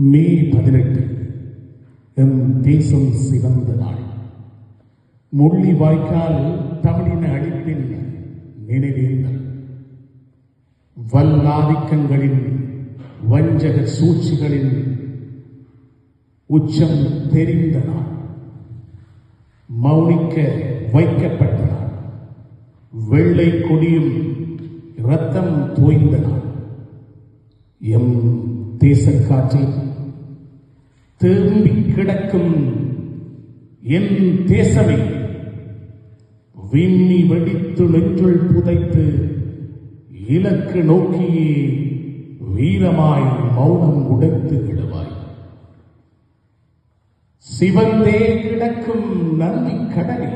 மே 18 M தேசம் சிவந்த நாள். முள்ளிவாய்க்கால் தமிழின அழிப்பின் நினைவேந்தல். வல்லாதிக்கங்களின் வஞ்சக சூழ்ச்சிகளின் உச்சம் தெரிந்த நாள். மௌனிக்க வைக்கப்பட்ட நாள். வெள்ளை கொடியும் இரத்தம் தோய்ந்த நாள். எம் தேசக்காற்றில் திரும்பி கிடக்கும் என் தேசமே, விண்ணி வெடித்து நெஞ்சுள் புதைத்து இலக்கு நோக்கியே வீரமாய் மௌனம் உடைத்து விடுவாய். சிவந்தே கிடக்கும் நந்தி கடலே,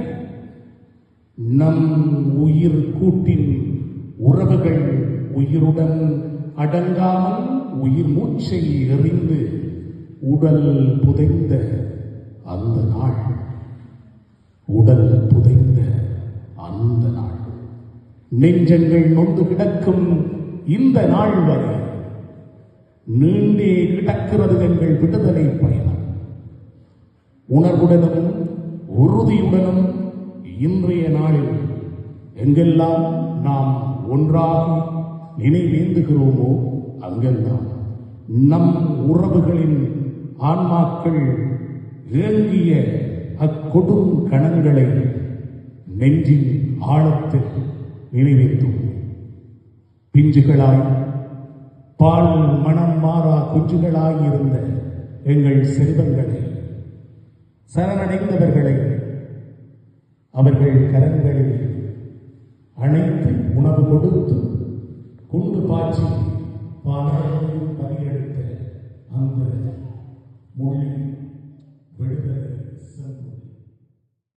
நம் உயிர் கூட்டின் உறவுகள் உயிருடன் அடங்காமல் உயிர் மூச்சை எறிந்து உடல் புதைந்த அந்த நாள். உடல் புதைந்த அந்த நாள். நெஞ்சங்கள் நொந்து கிடக்கும் இந்த நாள் வரை நீண்டே கிடக்கிறது எங்கள் விடுதலை பயணம். உணர்வுடனும் உறுதியுடனும் இன்றைய நாளில் எங்கெல்லாம் நாம் ஒன்றாக நினைவேந்துகிறோமோ அங்கெல்லாம் நம் உறவுகளின் ஆன்மாக்கள் ஏங்கிய அக்கொடும் கணங்களை நெஞ்சின் ஆழத்தில் நினைவேற்றும். பிஞ்சுகளாய் பால் மனம் மாறா குஞ்சுகளாய் இருந்த எங்கள் செல்வங்களை, சரணடைந்தவர்களை அவர்கள் கரங்களில் அனைத்து உணவு கொடுத்து குண்டு பாய்ச்சி பால்